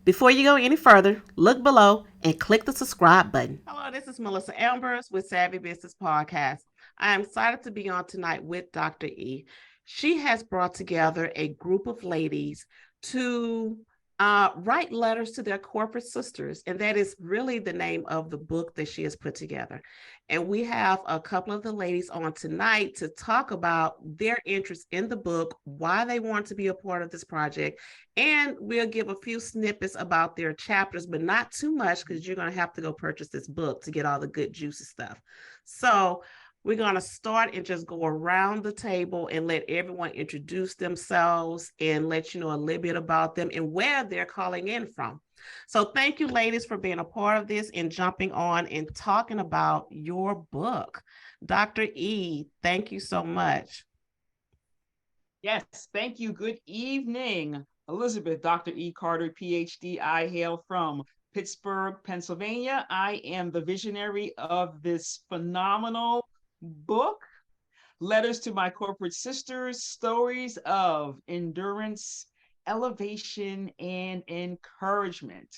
Before you go any further, look below and click the subscribe button. Hello, this is Melissa Ambers with Savvy Business Podcast. I am excited to be on tonight with Dr. E. She has brought together a group of ladies to write letters to their corporate sisters, and that is really the name of the book that she has put together. And we have a couple of the ladies on tonight to talk about their interest in the book, why they want to be a part of this project, and we'll give a few snippets about their chapters, but not too much because you're going to have to go purchase this book to get all the good, juicy stuff. So, we're going to start and just go around the table and let everyone introduce themselves and let you know a little bit about them and where they're calling in from. So, thank you, ladies, for being a part of this and jumping on and talking about your book. Dr. E, thank you so much. Yes, thank you. Good evening, Elizabeth. Dr. E. Carter, PhD. I hail from Pittsburgh, Pennsylvania. I am the visionary of this phenomenal book, Letters to My Corporate Sisters, Stories of Endurance, Elevation, and Encouragement.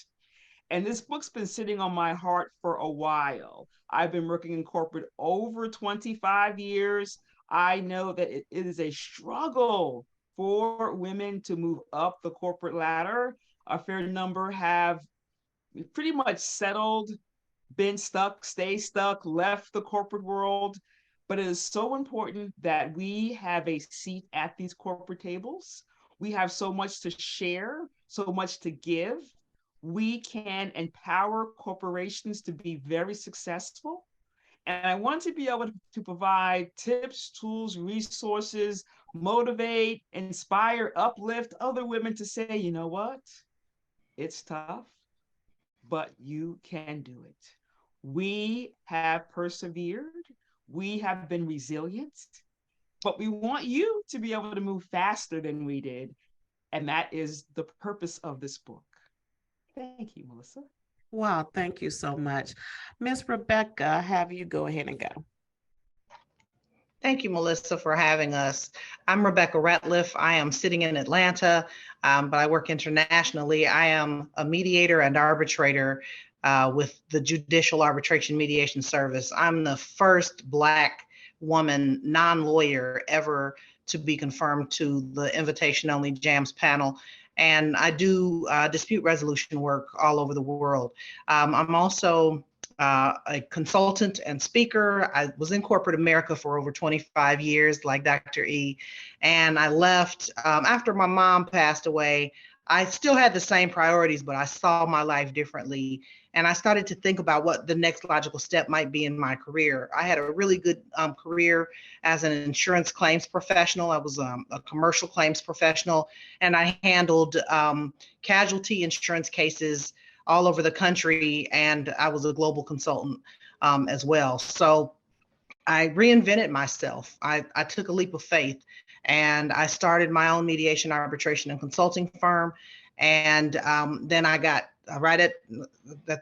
And this book's been sitting on my heart for a while. I've been working in corporate over 25 years. I know that it is a struggle for women to move up the corporate ladder. A fair number have pretty much settled, been stuck, stay stuck, left the corporate world. But it is so important that we have a seat at these corporate tables. We have so much to share, so much to give. We can empower corporations to be very successful. And I want to be able to provide tips, tools, resources, motivate, inspire, uplift other women to say, you know what? It's tough, but you can do it. We have persevered. We have been resilient, but we want you to be able to move faster than we did. And that is the purpose of this book. Thank you, Melissa. Wow, thank you so much. Miss Rebecca, have you go ahead and go. Thank you, Melissa, for having us. I'm Rebekah Ratliff. I am sitting in Atlanta, but I work internationally. I am a mediator and arbitrator with the Judicial Arbitration Mediation Service. I'm the first Black woman, non-lawyer, ever to be confirmed to the invitation-only JAMS panel. And I do dispute resolution work all over the world. I'm also a consultant and speaker. I was in corporate America for over 25 years, like Dr. E. And I left after my mom passed away. I still had the same priorities, but I saw my life differently. And I started to think about what the next logical step might be in my career. I had a really good career as an insurance claims professional. I was a commercial claims professional, and I handled casualty insurance cases all over the country, and I was a global consultant as well. So I reinvented myself. I took a leap of faith, and I started my own mediation, arbitration, and consulting firm. And then I got right at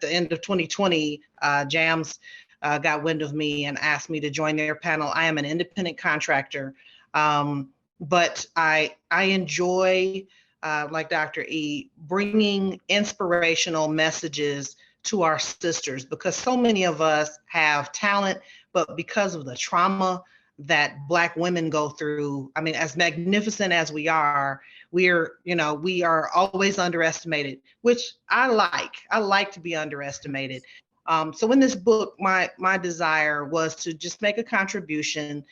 the end of 2020, JAMS got wind of me and asked me to join their panel. I am an independent contractor, but I enjoy, like Dr. E, bringing inspirational messages to our sisters, because so many of us have talent, but because of the trauma that Black women go through, I mean, as magnificent as we are, we are always underestimated, which I like. I like to be underestimated. So in this book, my desire was to just make a contribution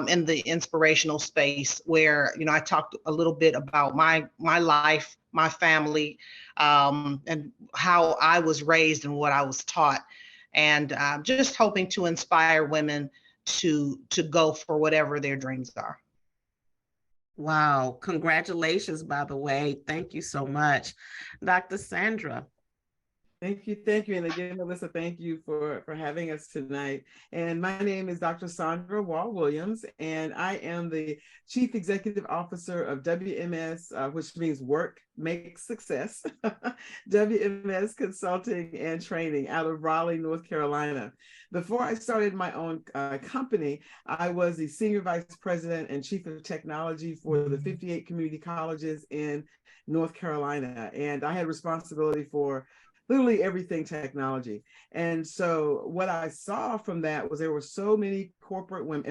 in the inspirational space where, I talked a little bit about my life, my family, and how I was raised and what I was taught, and just hoping to inspire women to go for whatever their dreams are. Wow, congratulations, by the way. Thank you so much. Dr. Saundra. Thank you. And again, Melissa, thank you for having us tonight. And my name is Dr. Saundra Wall-Williams, and I am the Chief Executive Officer of WMS, which means Work Makes Success, WMS Consulting and Training out of Raleigh, North Carolina. Before I started my own company, I was the Senior Vice President and Chief of Technology for the 58 community colleges in North Carolina. And I had responsibility for literally everything technology. And so what I saw from that was there were so many corporate women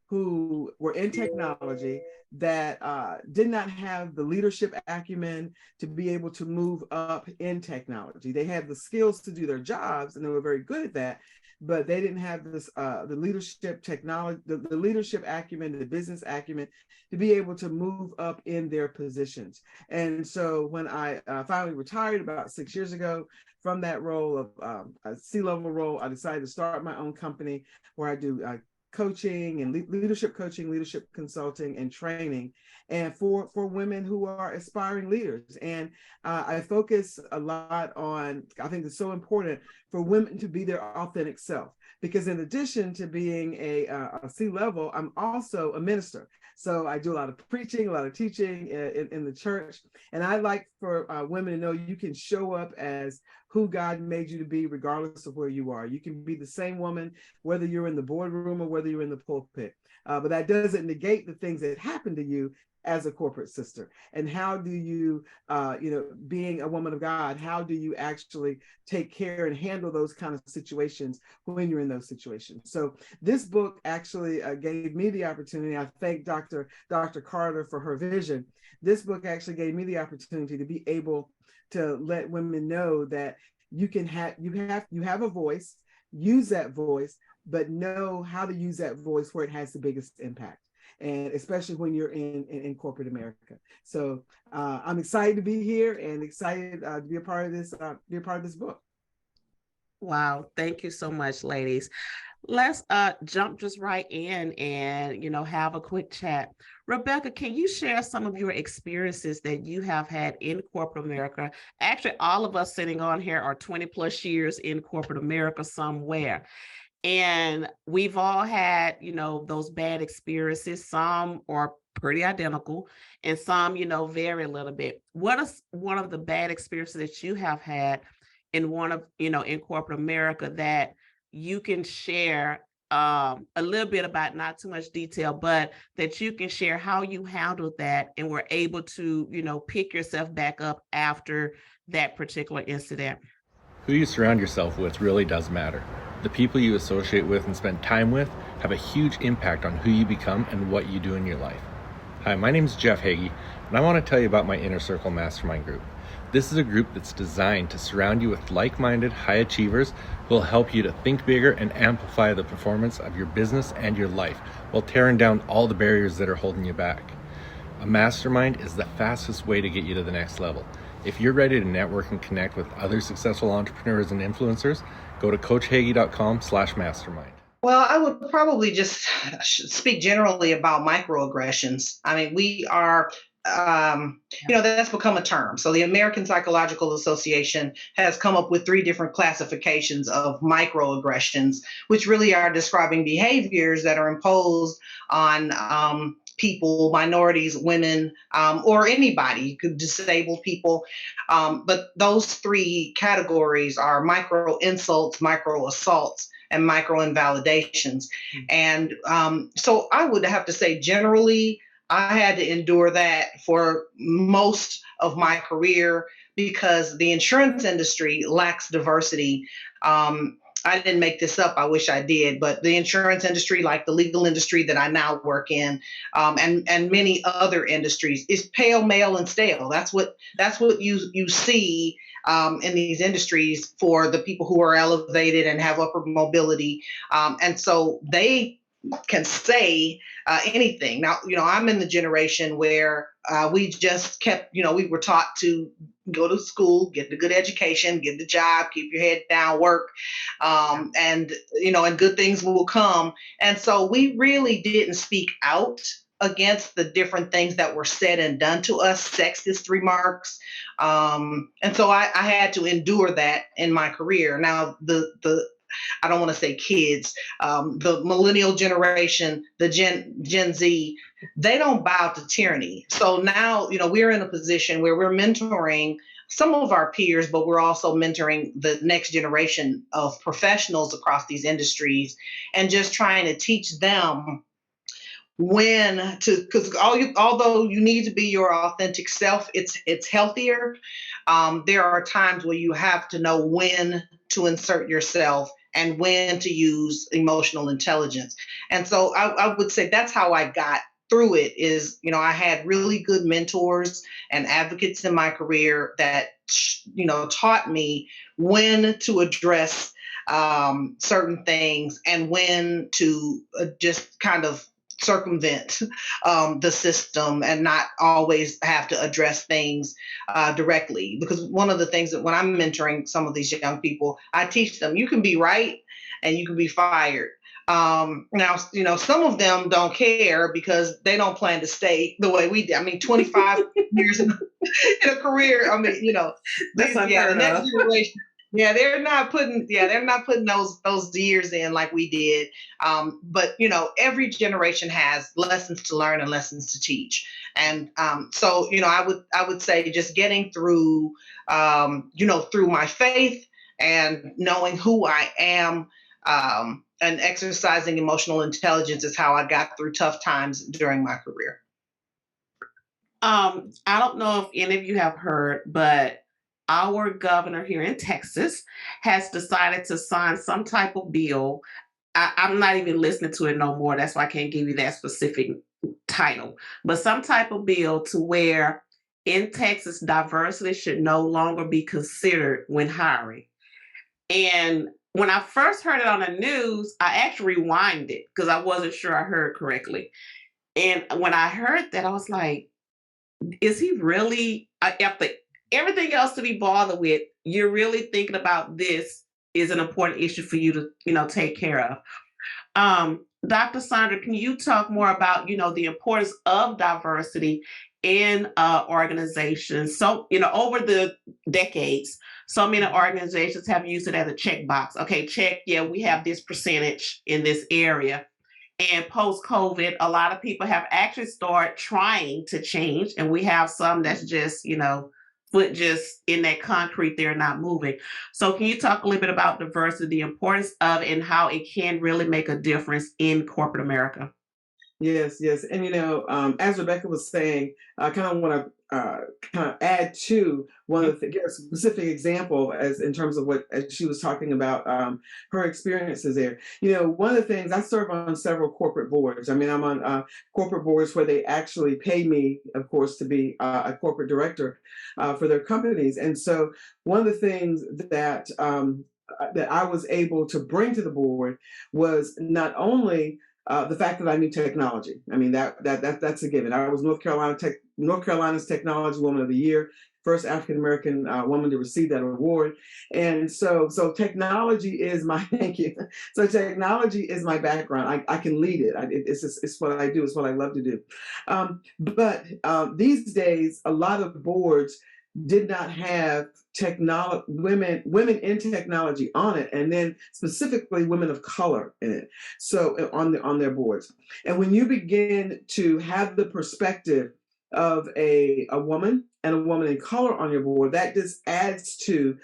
who were in technology that did not have the leadership acumen to be able to move up in technology. They had the skills to do their jobs and they were very good at that, but they didn't have this the leadership technology, the leadership acumen, the business acumen to be able to move up in their positions. And so when I finally retired about 6 years ago from that role of a C-level role, I decided to start my own company where I do coaching and leadership coaching, leadership consulting and training, and for women who are aspiring leaders. And I focus a lot on, I think it's so important for women to be their authentic self, because in addition to being a C-level, I'm also a minister. So I do a lot of preaching, a lot of teaching in the church. And I like for women to know you can show up as who God made you to be, regardless of where you are. You can be the same woman, whether you're in the boardroom or whether you're in the pulpit. But that doesn't negate the things that happen to you as a corporate sister. And how do you, being a woman of God, how do you actually take care and handle those kind of situations when you're in those situations? So this book actually gave me the opportunity. I thank Dr. Carter for her vision. This book actually gave me the opportunity to be able to let women know that you have a voice, use that voice, but know how to use that voice where it has the biggest impact. And especially when you're in corporate America. So I'm excited to be here and excited to be a part of this book. Wow, thank you so much, ladies. Let's jump just right in and have a quick chat. Rebekah, can you share some of your experiences that you have had in corporate America? Actually, all of us sitting on here are 20 plus years in corporate America somewhere. And we've all had, those bad experiences. Some are pretty identical and some, vary a little bit. What is one of the bad experiences that you have had in in corporate America that you can share a little bit about, not too much detail, but that you can share how you handled that and were able to, pick yourself back up after that particular incident? Who you surround yourself with really does matter. The people you associate with and spend time with have a huge impact on who you become and what you do in your life. Hi, my name is Jeff Hagee, and I want to tell you about my Inner Circle Mastermind group. This is a group that's designed to surround you with like-minded high achievers who will help you to think bigger and amplify the performance of your business and your life while tearing down all the barriers that are holding you back. A mastermind is the fastest way to get you to the next level. If you're ready to network and connect with other successful entrepreneurs and influencers, go to coachhagee.com/mastermind. Well, I would probably just speak generally about microaggressions. I mean, we are, that's become a term. So the American Psychological Association has come up with 3 different classifications of microaggressions, which really are describing behaviors that are imposed on people, minorities, women, or anybody, disabled people. But those 3 categories are micro insults, micro assaults, and micro invalidations. And so I would have to say, generally, I had to endure that for most of my career because the insurance industry lacks diversity. I didn't make this up. I wish I did, but the insurance industry, like the legal industry that I now work in, and many other industries, is pale, male, and stale. That's what you see in these industries for the people who are elevated and have upper mobility, and so they can say anything. Now, I'm in the generation where we just kept, we were taught to go to school, get a good education, get the job, keep your head down, work, and good things will come. And so we really didn't speak out against the different things that were said and done to us, sexist remarks. And so I had to endure that in my career. Now, I don't want to say kids, the millennial generation, the Gen Z, they don't bow to tyranny. So now, we're in a position where we're mentoring some of our peers, but we're also mentoring the next generation of professionals across these industries and just trying to teach them when to, because although you need to be your authentic self, it's healthier. There are times where you have to know when to insert yourself and when to use emotional intelligence. And so I would say that's how I got through it is, I had really good mentors and advocates in my career that, taught me when to address certain things and when to just kind of circumvent the system and not always have to address things directly. Because one of the things that when I'm mentoring some of these young people, I teach them you can be right and you can be fired. Now, some of them don't care because they don't plan to stay the way we did. I mean, 25 years in a career. I mean, That's the next generation. Yeah, they're not putting those years in like we did. But every generation has lessons to learn and lessons to teach. And so I would say just getting through through my faith and knowing who I am and exercising emotional intelligence is how I got through tough times during my career. I don't know if any of you have heard, but our governor here in Texas has decided to sign some type of bill. I'm not even listening to it no more. That's why I can't give you that specific title, but some type of bill to where in Texas, diversity should no longer be considered when hiring. And when I first heard it on the news, I actually rewinded because I wasn't sure I heard correctly. And when I heard that, I was like, is he really, after everything else to be bothered with, you're really thinking about this is an important issue for you to, take care of. Dr. Saundra, can you talk more about, the importance of diversity in organizations? So, over the decades, so many organizations have used it as a checkbox. Okay, check, yeah, we have this percentage in this area. And post-COVID, a lot of people have actually started trying to change. And we have some that's just, foot just in that concrete, they're not moving. So can you talk a little bit about diversity, the importance of and how it can really make a difference in corporate America? Yes. And, as Rebekah was saying, I kind of want to kind of add to one of the give a specific example as in terms of what as she was talking about her experiences there. One of the things I serve on several corporate boards. I mean, I'm on corporate boards where they actually pay me, of course, to be a corporate director for their companies. And so one of the things that I was able to bring to the board was not only the fact that I knew technology. I mean, that's a given. I was North Carolina's Technology Woman of the Year, first African American woman to receive that award. And so technology is my thank you. So technology is my background. I can lead it. It's what I do. It's what I love to do. But these days, a lot of boards did not have women in technology on it, and then specifically women of color in it. So on their boards, and when you begin to have the perspective of a woman and a woman in color on your board, that just adds to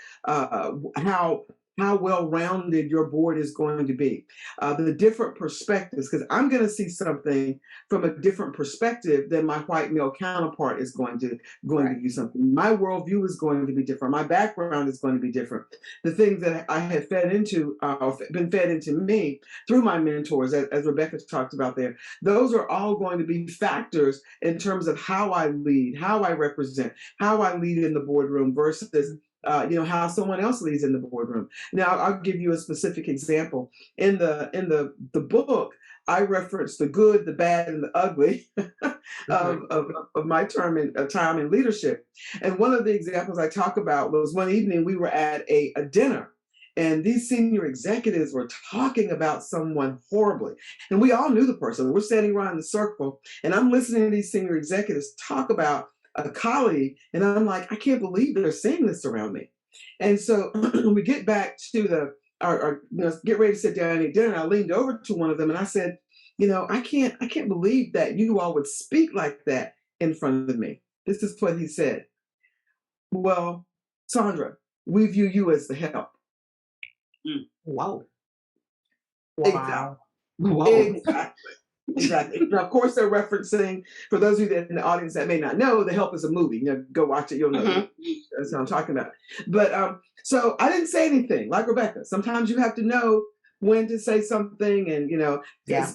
how well-rounded your board is going to be. The different perspectives, because I'm going to see something from a different perspective than my white male counterpart is going to view something. My worldview is going to be different. My background is going to be different. The things that I have been fed into me through my mentors, as Rebekah talked about there, those are all going to be factors in terms of how I lead, how I represent, how I lead in the boardroom versus how someone else leads in the boardroom. Now, I'll give you a specific example. In the book, I reference the good, the bad, and the ugly of my time in leadership. And one of the examples I talk about was one evening we were at a dinner, and these senior executives were talking about someone horribly. And we all knew the person. We're standing around the circle, and I'm listening to these senior executives talk about a colleague, and I'm like, I can't believe they're saying this around me. And so when we get back to get ready to sit down and eat dinner, I leaned over to one of them and I said, I can't believe that you all would speak like that in front of me. This is what he said. Well, Saundra, we view you as the help. Wow. Wow. Whoa. Exactly. Now, of course, they're referencing, for those of you that in the audience that may not know, The Help is a movie. Go watch it. You'll know. That's what I'm talking about. But so I didn't say anything. Like Rebekah, sometimes you have to know when to say something, and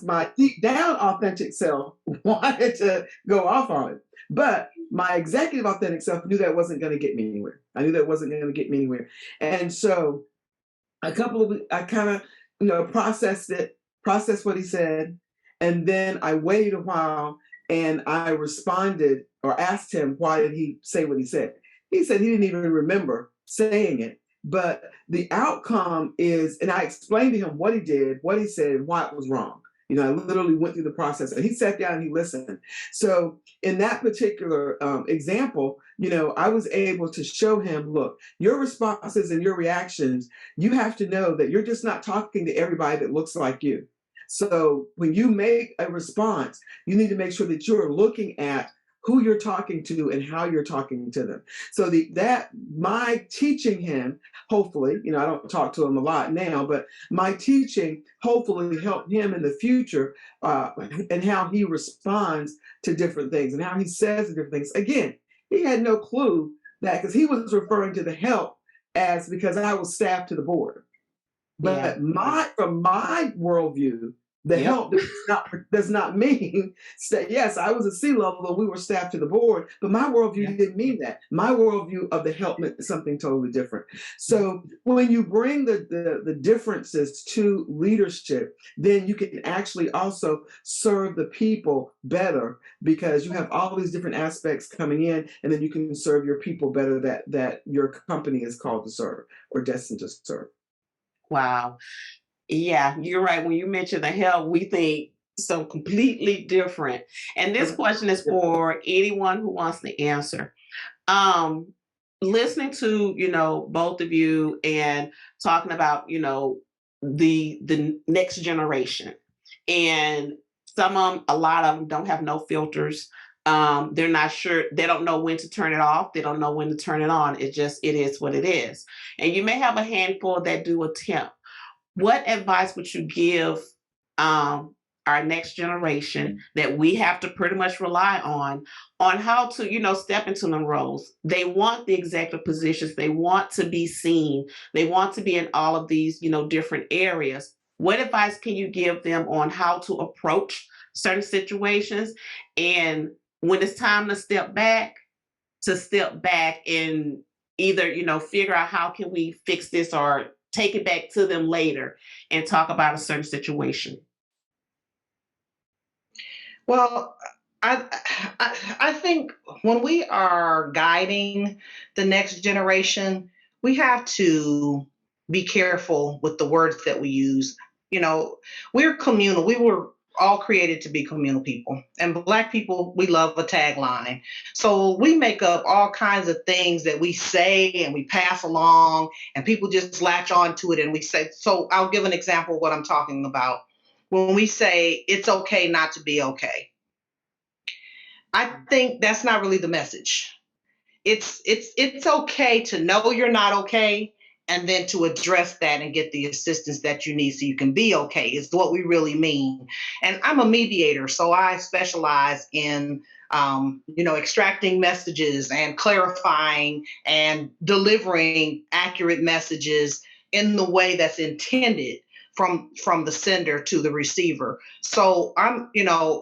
my deep down authentic self wanted to go off on it, but my executive authentic self knew that wasn't going to get me anywhere. I knew that wasn't going to get me anywhere, and so I kind of processed what he said. And then I waited a while and I responded or asked him, why did he say what he said? He said he didn't even remember saying it. But the outcome is, and I explained to him what he did, what he said, and why it was wrong. I literally went through the process, and he sat down and he listened. So in that particular example, I was able to show him, look, your responses and your reactions, you have to know that you're just not talking to everybody that looks like you. So when you make a response, you need to make sure that you're looking at who you're talking to and how you're talking to them. So my teaching him, hopefully, I don't talk to him a lot now, but my teaching hopefully helped him in the future and how he responds to different things and how he says different things. Again, he had no clue that, because he was referring to the help as because I was staff to the board. But from my worldview, the help does not mean, yes, I was a C-level and we were staff to the board, but my worldview didn't mean that. My worldview of the help meant something totally different. So when you bring the differences to leadership, then you can actually also serve the people better, because you have all these different aspects coming in, and then you can serve your people better that your company is called to serve or destined to serve. Wow. Yeah, you're right. When you mention the help, we think so completely different. And this question is for anyone who wants to answer. Listening to, both of you and talking about, the next generation, and a lot of them don't have no filters. They're not sure. They don't know when to turn it off. They don't know when to turn it on. It is what it is. And you may have a handful that do attempt. What advice would you give our next generation that we have to pretty much rely on how to, step into them roles? They want the executive positions. They want to be seen. They want to be in all of these, different areas. What advice can you give them on how to approach certain situations? And when it's time to step back and either, figure out how can we fix this or take it back to them later and talk about a certain situation? Well, I think when we are guiding the next generation, we have to be careful with the words that we use. We're communal. We were all created to be communal people. And Black people, we love a tagline. So we make up all kinds of things that we say and we pass along, and people just latch on to it and we say. So I'll give an example of what I'm talking about. When we say it's okay not to be okay, I think that's not really the message. It's okay to know you're not okay, and then to address that and get the assistance that you need so you can be okay is what we really mean. And I'm a mediator, so I specialize in extracting messages and clarifying and delivering accurate messages in the way that's intended from the sender to the receiver. So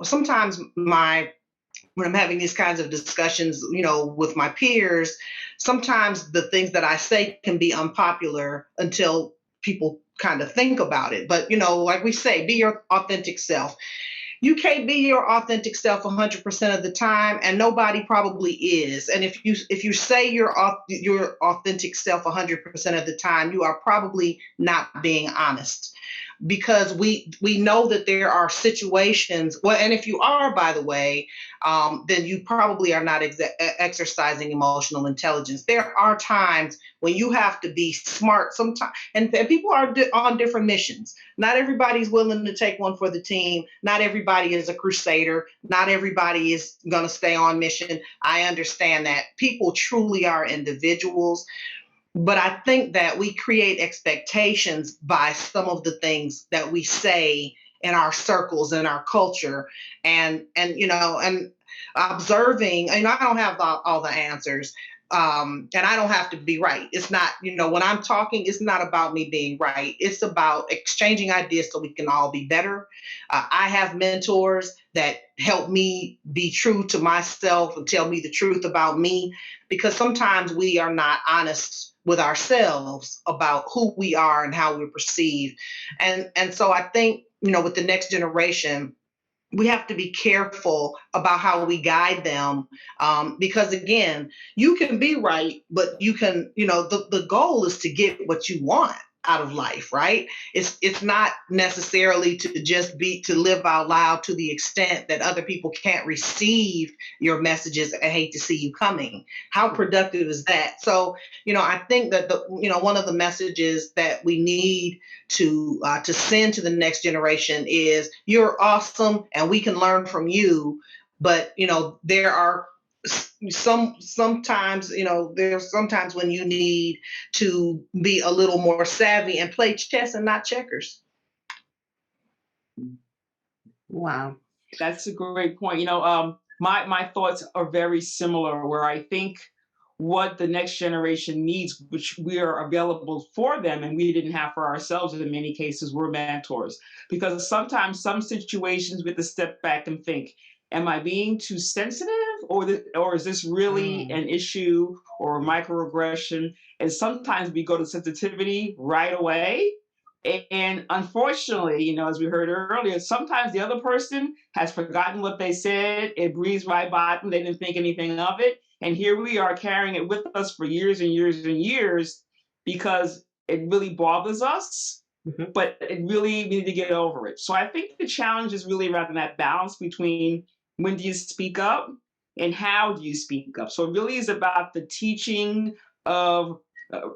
sometimes when I'm having these kinds of discussions, with my peers, sometimes the things that I say can be unpopular until people kind of think about it. But, like we say, be your authentic self. you can't be your authentic self 100% of the time, and nobody probably is. And if you say your authentic self 100% of the time, you are probably not being honest, because we know that there are situations. Well, and if you are, by the way, then you probably are not exercising emotional intelligence. There are times when you have to be smart sometimes, and people are on different missions. Not everybody's willing to take one for the team. Not everybody is a crusader. Not everybody is going to stay on mission. I understand that. People truly are individuals. But I think that we create expectations by some of the things that we say in our circles, in our culture, and observing. I don't have all the answers, and I don't have to be right. It's not, when I'm talking, it's not about me being right. It's about exchanging ideas so we can all be better. I have mentors that help me be true to myself and tell me the truth about me, because sometimes we are not honest with ourselves about who we are and how we're perceived. And so I think, with the next generation, we have to be careful about how we guide them, because again, you can be right, but you can, the goal is to get what you want out of life, right? It's not necessarily to just be to live out loud to the extent that other people can't receive your messages and hate to see you coming. How productive is that? So, I think that one of the messages that we need to send to the next generation is, you're awesome and we can learn from you. But there are sometimes there's sometimes when you need to be a little more savvy and play chess and not checkers. Wow, that's a great point. My thoughts are very similar, where I think what the next generation needs, which we are available for them and we didn't have for ourselves in many cases, we're mentors. Because sometimes some situations we have to step back and think, am I being too sensitive, or is this really an issue or a microaggression? And sometimes we go to sensitivity right away. And unfortunately, as we heard earlier, sometimes the other person has forgotten what they said. It breezed right by them. They didn't think anything of it. And here we are carrying it with us for years and years and years, because it really bothers us. Mm-hmm. But it really, we need to get over it. So I think the challenge is really around that balance between when do you speak up and how do you speak up. So it really is about the teaching of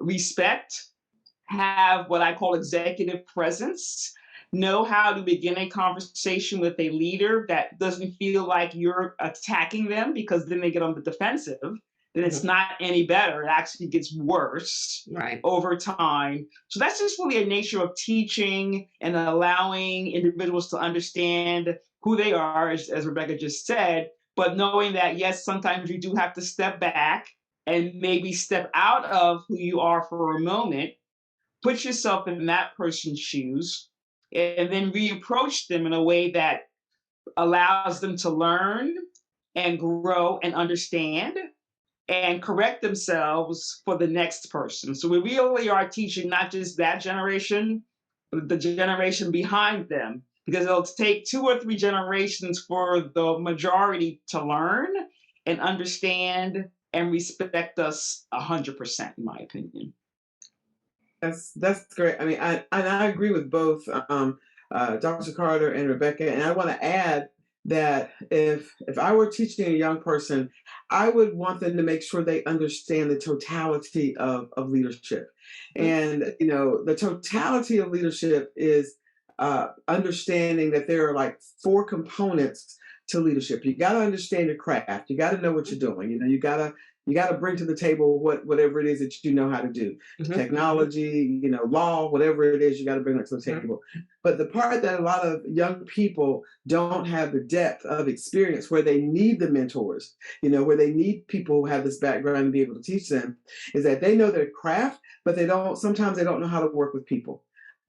respect, have what I call executive presence, know how to begin a conversation with a leader that doesn't feel like you're attacking them, because then they get on the defensive. Then it's not any better. It actually gets worse over time. So that's just really a nature of teaching and allowing individuals to understand who they are, as Rebekah just said, but knowing that, yes, sometimes you do have to step back and maybe step out of who you are for a moment, put yourself in that person's shoes, and then reapproach them in a way that allows them to learn and grow and understand and correct themselves for the next person. So we really are teaching not just that generation, but the generation behind them, because it'll take 2 or 3 generations for the majority to learn and understand and respect us 100%, in my opinion. That's great. I mean, I agree with both Dr. Carter and Rebekah, and I want to add that if I were teaching a young person, I would want them to make sure they understand the totality of leadership. And the totality of leadership is understanding that there are like 4 components to leadership. You got to understand your craft. You got to know what you're doing. You got to bring to the table whatever it is that you know how to do. Technology, law, whatever it is, you got to bring that to the table. But the part that a lot of young people don't have the depth of experience, where they need the mentors, where they need people who have this background to be able to teach them, is that they know their craft, but sometimes they don't know how to work with people.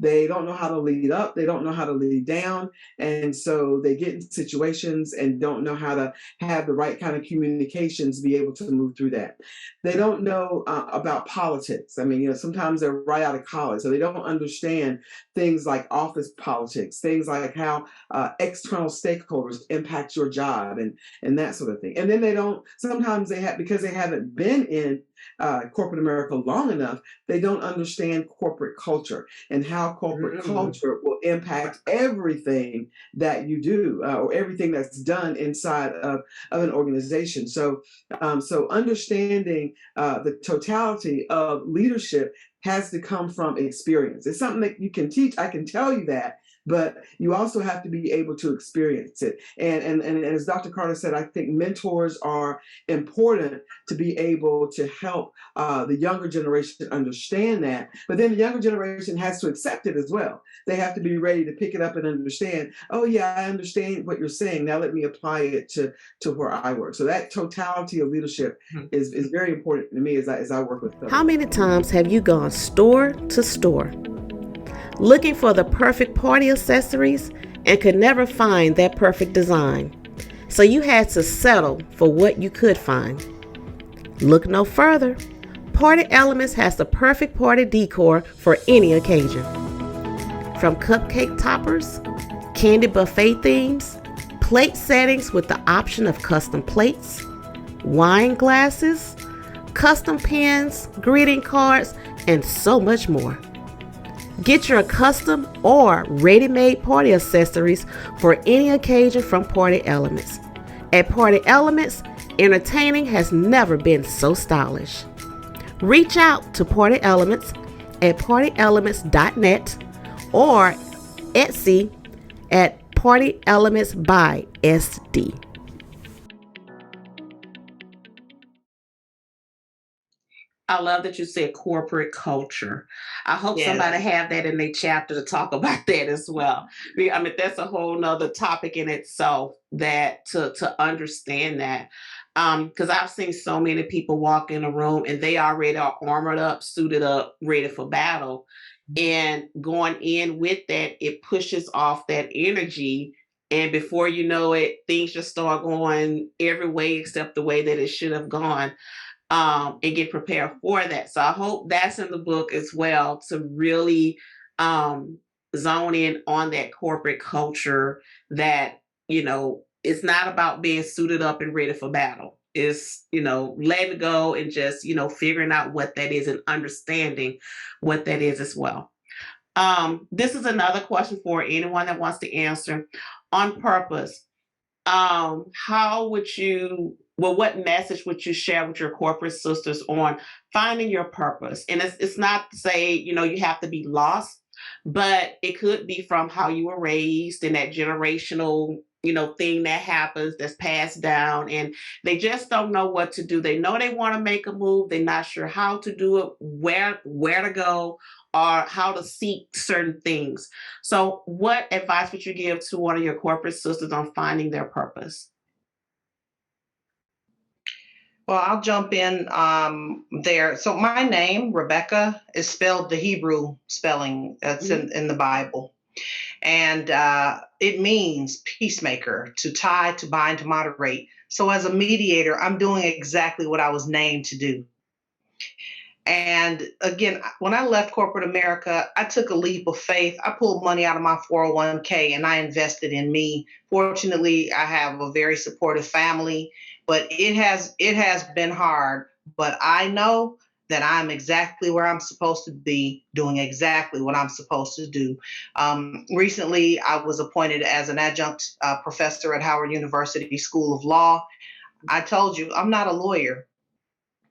They don't know how to lead up. They don't know how to lead down. And so they get in situations and don't know how to have the right kind of communications, be able to move through that. They don't know about politics. I mean, sometimes they're right out of college, so they don't understand things like office politics, things like how external stakeholders impact your job and that sort of thing. And then they don't, sometimes they have, because they haven't been in corporate America long enough, they don't understand corporate culture and how corporate culture will impact everything that you do or everything that's done inside of an organization. So understanding the totality of leadership has to come from experience. It's something that you can teach. I can tell you that, but you also have to be able to experience it. And as Dr. Carter said, I think mentors are important to be able to help the younger generation understand that. But then the younger generation has to accept it as well. They have to be ready to pick it up and understand, oh yeah, I understand what you're saying. Now let me apply it to where I work. So that totality of leadership is very important to me as I work with them. How many times have you gone store to store looking for the perfect party accessories and could never find that perfect design? So you had to settle for what you could find. Look no further. Party Elements has the perfect party decor for any occasion. From cupcake toppers, candy buffet themes, plate settings with the option of custom plates, wine glasses, custom pins, greeting cards, and so much more. Get your custom or ready-made party accessories for any occasion from Party Elements. At Party Elements, entertaining has never been so stylish. Reach out to Party Elements at partyelements.net or Etsy at Party Elements by SD. I love that you said corporate culture. I hope somebody have that in their chapter to talk about that as well. I mean, that's a whole nother topic in itself, that to understand that. Because I've seen so many people walk in a room and they already are armored up, suited up, ready for battle. And going in with that, it pushes off that energy. And before you know it, things just start going every way except the way that it should have gone. And get prepared for that. So I hope that's in the book as well, to really zone in on that corporate culture that, it's not about being suited up and ready for battle. It's, letting go and just, figuring out what that is and understanding what that is as well. This is another question for anyone that wants to answer on purpose. What message would you share with your corporate sisters on finding your purpose? And it's not to say, you have to be lost, but it could be from how you were raised and that generational, thing that happens, that's passed down, and they just don't know what to do. They know they want to make a move. They're not sure how to do it, where to go, or how to seek certain things. So what advice would you give to one of your corporate sisters on finding their purpose? Well, I'll jump in there. So my name, Rebekah, is spelled the Hebrew spelling that's in the Bible. And it means peacemaker, to tie, to bind, to moderate. So as a mediator, I'm doing exactly what I was named to do. And again, when I left corporate America, I took a leap of faith. I pulled money out of my 401k and I invested in me. Fortunately, I have a very supportive family, but it has been hard. But I know that I'm exactly where I'm supposed to be, doing exactly what I'm supposed to do. Recently, I was appointed as an adjunct professor at Howard University School of Law. I told you, I'm not a lawyer,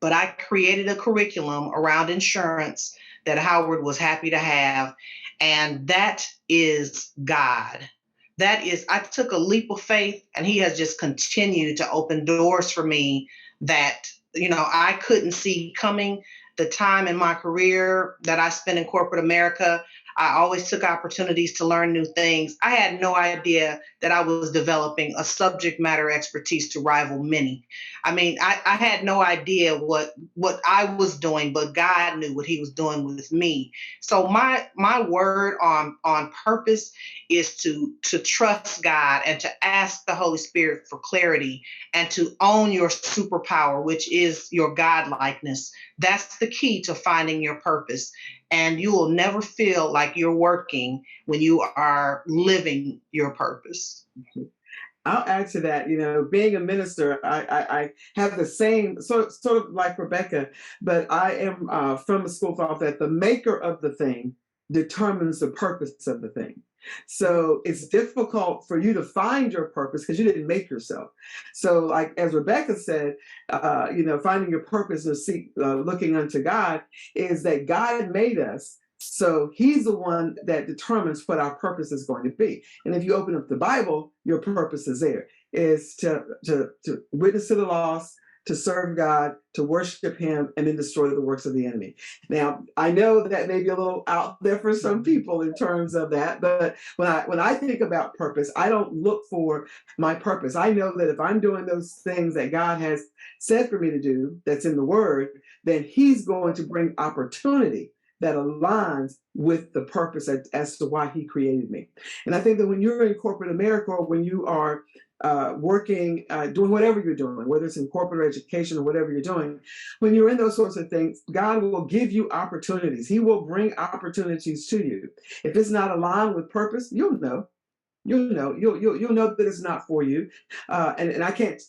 but I created a curriculum around insurance that Howard was happy to have. And that is God. I took a leap of faith, and he has just continued to open doors for me that, I couldn't see coming. The time in my career that I spent in corporate America, I always took opportunities to learn new things. I had no idea that I was developing a subject matter expertise to rival many. I mean, I had no idea what I was doing, but God knew what He was doing with me. So my word on purpose is to trust God and to ask the Holy Spirit for clarity and to own your superpower, which is your God likeness. That's the key to finding your purpose. And you will never feel like you're working when you are living your purpose. I'll add to that, being a minister, I have the same, sort of like Rebekah, but I am from a school of thought that the maker of the thing determines the purpose of the thing. So it's difficult for you to find your purpose because you didn't make yourself. So like, as Rebekah said, finding your purpose and looking unto God is that God made us. So He's the one that determines what our purpose is going to be. And if you open up the Bible, your purpose is there. Is to witness to the lost, to serve God, to worship Him, and then destroy the works of the enemy. Now, I know that may be a little out there for some people in terms of that, but when I think about purpose, I don't look for my purpose. I know that if I'm doing those things that God has said for me to do, that's in the Word, then He's going to bring opportunity that aligns with the purpose as to why He created me. And I think that when you're in corporate America, or when you are working, doing whatever you're doing, whether it's in corporate education or whatever you're doing, when you're in those sorts of things, God will give you opportunities. He will bring opportunities to you. If it's not aligned with purpose, you'll know. You'll know that it's not for you. And I can't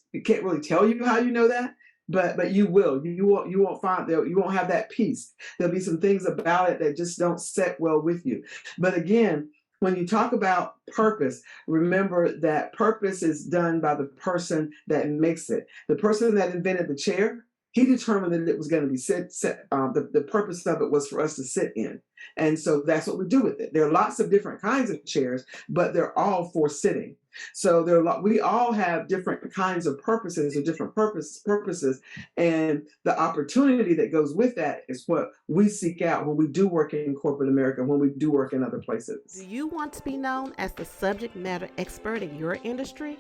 really tell you how you know that. But you will. You won't find that. You won't have that peace. There'll be some things about it that just don't set well with you. But again, when you talk about purpose, remember that purpose is done by the person that makes it. The person that invented the chair, he determined that it was going to be the purpose of it was for us to sit in. And so that's what we do with it. There are lots of different kinds of chairs, but they're all for sitting. So we all have different kinds of purposes or different purposes. And the opportunity that goes with that is what we seek out when we do work in corporate America, when we do work in other places. Do you want to be known as the subject matter expert in your industry?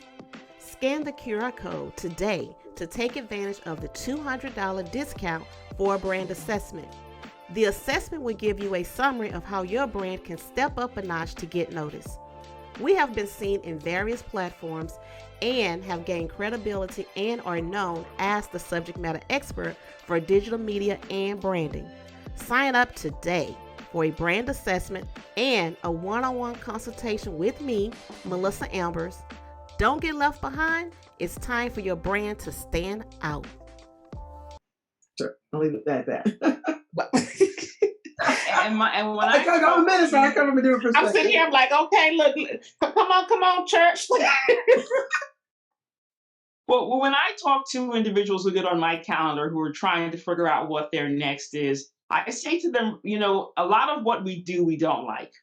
Scan the QR code today to take advantage of the $200 discount for a brand assessment. The assessment will give you a summary of how your brand can step up a notch to get noticed. We have been seen in various platforms and have gained credibility and are known as the subject matter expert for digital media and branding. Sign up today for a brand assessment and a one-on-one consultation with me, Melissa Ambers. Don't get left behind. It's time for your brand to stand out. Sure, I'll leave it at that. And when I I'm a minister, I come from a different perspective. I'm sitting here, I'm like, okay, look, come on, church. Well, when I talk to individuals who get on my calendar who are trying to figure out what their next is, I say to them, a lot of what we do, we don't like.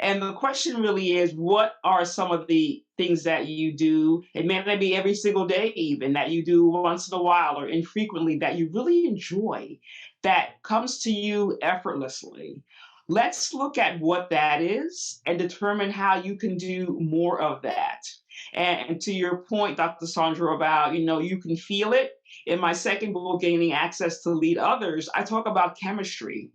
And the question really is, what are some of the things that you do? It may not be every single day even, that you do once in a while or infrequently, that you really enjoy, that comes to you effortlessly. Let's look at what that is and determine how you can do more of that. And to your point, Dr. Saundra, about, you can feel it. In my second book, Gaining Access to Lead Others, I talk about chemistry.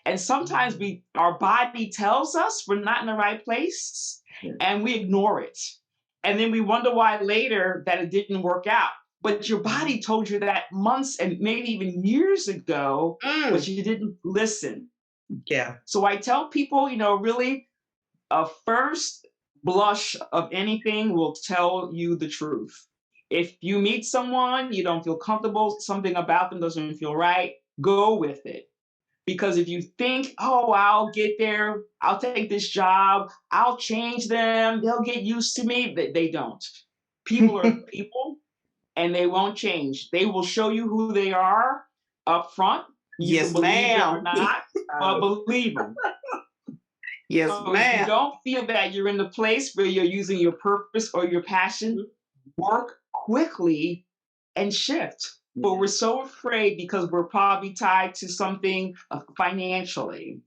And sometimes our body tells us we're not in the right place, and we ignore it. And then we wonder why later that it didn't work out. But your body told you that months and maybe even years ago, but you didn't listen. Yeah. So I tell people, really, a first blush of anything will tell you the truth. If you meet someone, you don't feel comfortable, something about them doesn't feel right, go with it. Because if you think, oh, I'll get there, I'll take this job, I'll change them, they'll get used to me, they don't. People are people, and they won't change. They will show you who they are up front. You Yes, can believe them or ma'am. not, but believe them. Yes, So ma'am. if you don't feel that you're in the place where you're using your purpose or your passion, work quickly and shift. But we're so afraid because we're probably tied to something financially.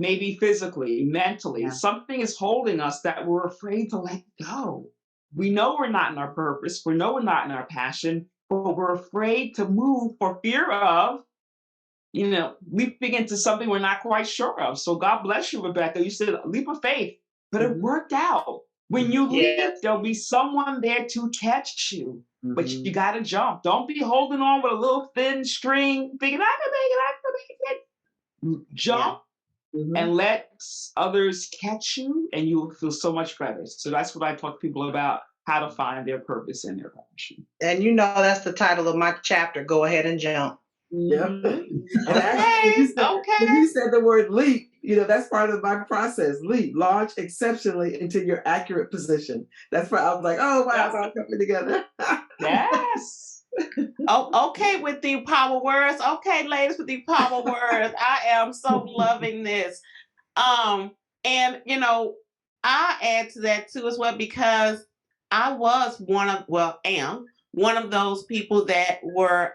maybe physically, mentally. Yeah. Something is holding us that we're afraid to let go. We know we're not in our purpose. We know we're not in our passion, but we're afraid to move for fear of, leaping into something we're not quite sure of. So God bless you, Rebekah. You said leap of faith, but it worked out. When you leap, there'll be someone there to catch you, but you got to jump. Don't be holding on with a little thin string, thinking, I can make it. Jump and let others catch you, and you will feel so much better. So that's what I talk to people about, how to find their purpose and their passion. And that's the title of my chapter, Go Ahead and Jump. Yeah. And actually, when you said the word leap, that's part of my process. Leap, launch exceptionally into your accurate position. That's why I was like, oh, wow, it's all coming together. Yes. Oh, okay, with the power words. Okay, ladies, with the power words. I am so loving this. And I add to that too as well, because I was am one of those people that were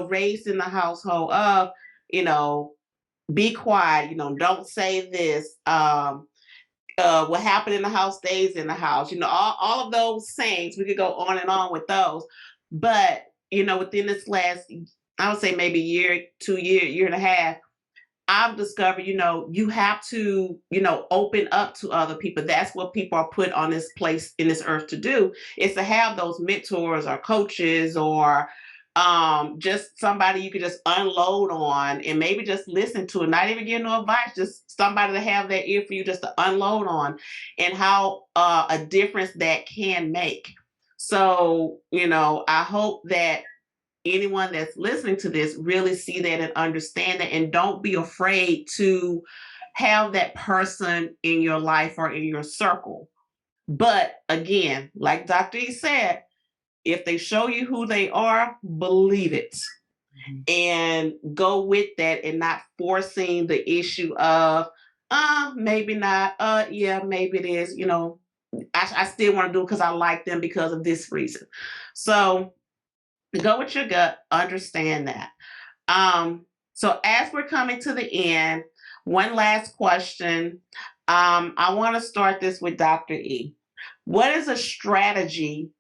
raised in the household of, be quiet, don't say this. What happened in the house stays in the house. All of those sayings, we could go on and on with those. But, within this last, I would say maybe year, 2 year and a half, I've discovered, you have to, open up to other people. That's what people are put on this place in this earth to do, is to have those mentors or coaches or just somebody you could just unload on and maybe just listen to it, not even give no advice, just somebody to have their ear for you just to unload on, and how a difference that can make. So, I hope that anyone that's listening to this really see that and understand that, and don't be afraid to have that person in your life or in your circle. But again, like Dr. E said, if they show you who they are, believe it and go with that, and not forcing the issue of, maybe not, yeah, maybe it is, I still want to do it because I like them because of this reason. So go with your gut, understand that. So as we're coming to the end, one last question. I want to start this with Dr. E. What is a strategy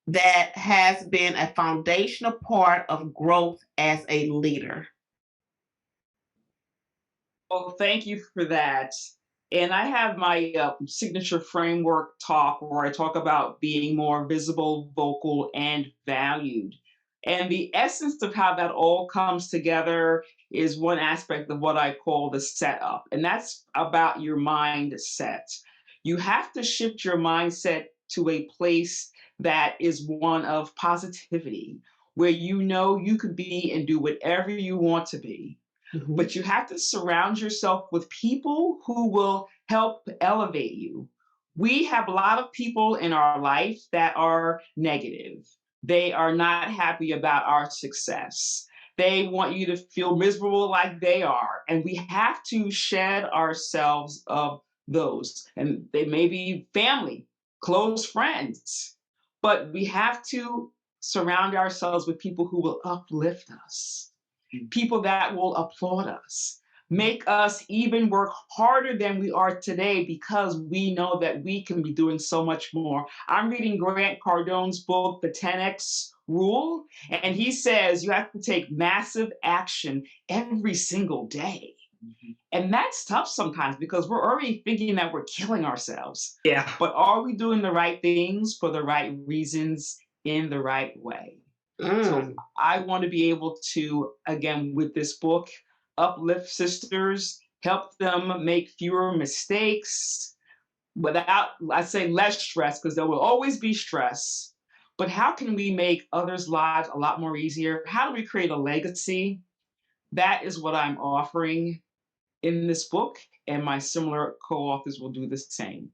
that has been a foundational part of growth as a leader? Well, thank you for that. And I have my signature framework talk where I talk about being more visible, vocal, and valued. And the essence of how that all comes together is one aspect of what I call the setup. And that's about your mindset. You have to shift your mindset to a place that is one of positivity, where you could be and do whatever you want to be. But you have to surround yourself with people who will help elevate you. We have a lot of people in our life that are negative. They are not happy about our success. They want you to feel miserable like they are. And we have to shed ourselves of those. And they may be family, close friends, but we have to surround ourselves with people who will uplift us, people that will applaud us, make us even work harder than we are today, because we know that we can be doing so much more. I'm reading Grant Cardone's book, The 10X Rule, and he says you have to take massive action every single day. And that's tough sometimes, because we're already thinking that we're killing ourselves. Yeah. But are we doing the right things for the right reasons in the right way? So I want to be able to, again, with this book, uplift sisters, help them make fewer mistakes without, I say, less stress, because there will always be stress. But how can we make others' lives a lot more easier? How do we create a legacy? That is what I'm offering in this book, and my similar co-authors will do the same.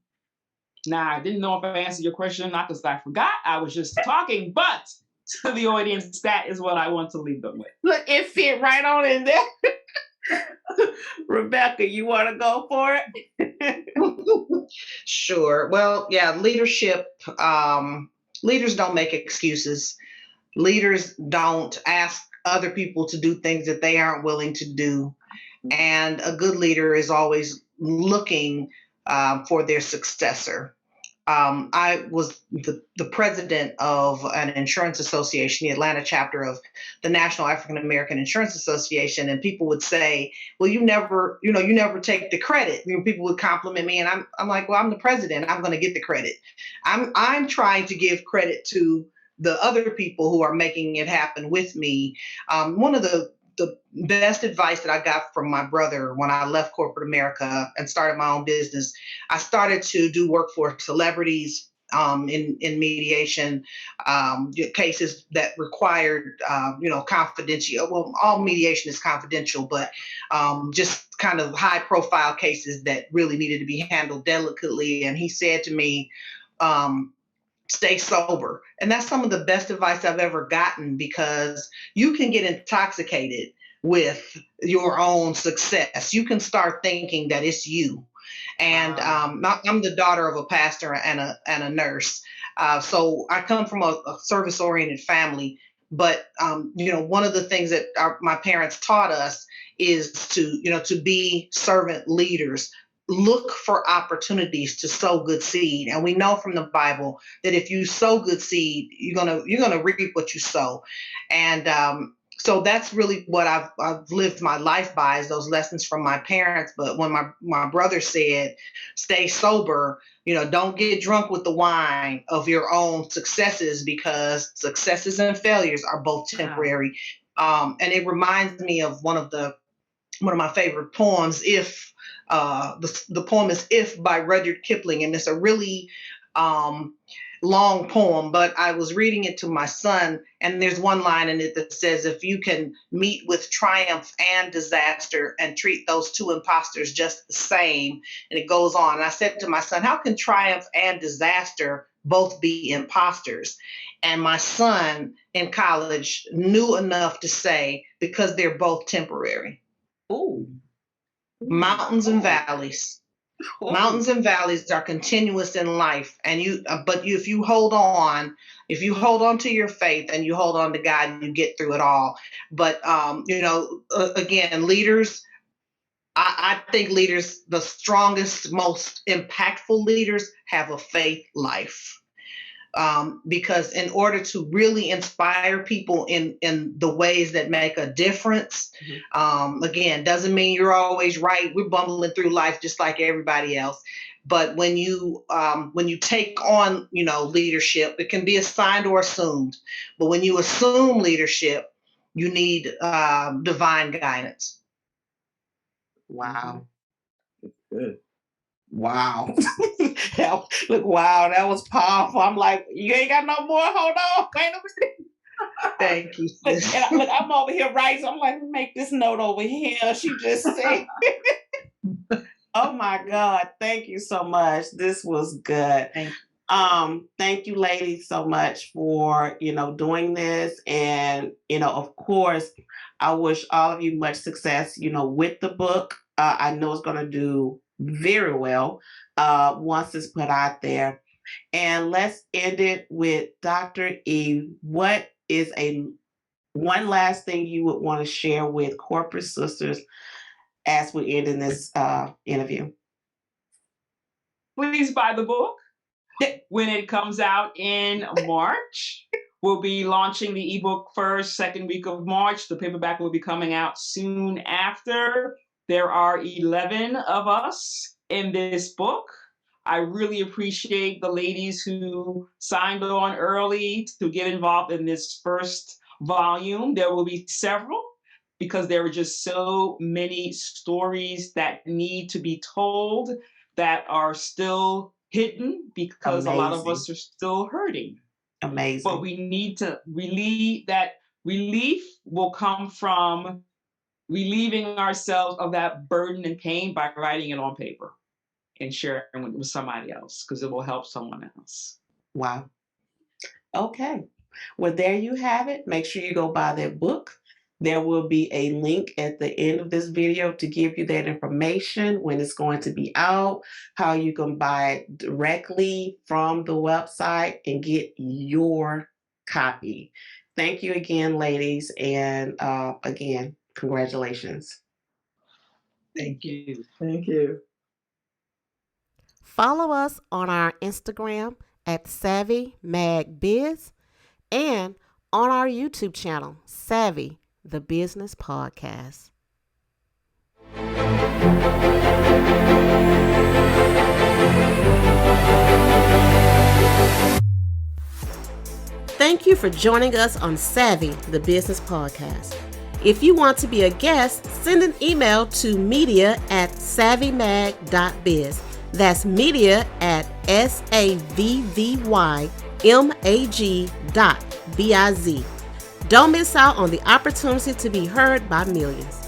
Now, I didn't know if I answered your question or not, because I forgot. I was just talking, but to the audience, that is what I want to leave them with. Look, it fit right on in there. Rebekah, you want to go for it? Sure. Well, yeah, leadership, leaders don't make excuses. Leaders don't ask other people to do things that they aren't willing to do. And a good leader is always looking for their successor. I was the president of an insurance association, the Atlanta chapter of the National African American Insurance Association, and people would say, "Well, you never take the credit." People would compliment me, and I'm like, "Well, I'm the president. I'm going to get the credit. I'm trying to give credit to the other people who are making it happen with me." One of the best advice that I got from my brother when I left corporate America and started my own business, I started to do work for celebrities in mediation cases that required, confidential. Well, all mediation is confidential, but just kind of high profile cases that really needed to be handled delicately. And he said to me, stay sober. And that's some of the best advice I've ever gotten, because you can get intoxicated with your own success. You can start thinking that it's you. And I'm the daughter of a pastor and a nurse. So I come from a service-oriented family. But, one of the things that my parents taught us is to be servant leaders. Look for opportunities to sow good seed. And we know from the Bible that if you sow good seed, you're gonna reap what you sow. And so that's really what I've lived my life by, is those lessons from my parents. But when my brother said, stay sober, don't get drunk with the wine of your own successes, because successes and failures are both temporary. And it reminds me of one of my favorite poems, If. The poem is If by Rudyard Kipling, and it's a really long poem, but I was reading it to my son, and there's one line in it that says, if you can meet with triumph and disaster and treat those two imposters just the same, and it goes on. And I said to my son, how can triumph and disaster both be imposters? And my son in college knew enough to say, because they're both temporary. Ooh. Mountains and valleys. Ooh. Mountains and valleys are continuous in life, and if you hold on to your faith and you hold on to God, you get through it all. But again, leaders. I think leaders, the strongest, most impactful leaders, have a faith life. Because in order to really inspire people in the ways that make a difference, again, doesn't mean you're always right. We're bumbling through life just like everybody else. But when you take on, leadership, it can be assigned or assumed. But when you assume leadership, you need divine guidance. Wow. Good. Wow. Look, wow, that was powerful. I'm like, you ain't got no more? Hold on. Wait a minute. Thank you. Look, I'm over here writing. So I'm like, make this note over here. She just said. Oh my God. Thank you so much. This was good. Thank you, ladies, so much for, doing this. And, of course, I wish all of you much success, with the book. I know it's going to do very well once it's put out there. And let's end it with Dr. E. What is one last thing you would want to share with corporate sisters as we end in this interview? Please buy the book when it comes out in March. We'll be launching the ebook first, second week of March. The paperback will be coming out soon after. There are 11 of us in this book. I really appreciate the ladies who signed on early to get involved in this first volume. There will be several, because there are just so many stories that need to be told that are still hidden, because a lot of us are still hurting. Amazing. But we need to relieve that. Relief will come from relieving ourselves of that burden and pain by writing it on paper and sharing it with somebody else, because it will help someone else. Wow. Okay. Well, there you have it. Make sure you go buy that book. There will be a link at the end of this video to give you that information, when it's going to be out, how you can buy it directly from the website and get your copy. Thank you again, ladies. And again, congratulations. Thank you. Thank you. Follow us on our Instagram at Savvy Mag Biz and on our YouTube channel, Savvy, the Business Podcast. Thank you for joining us on Savvy, the Business Podcast. If you want to be a guest, send an email to media@savvymag.biz. That's media@savvymag.biz. Don't miss out on the opportunity to be heard by millions.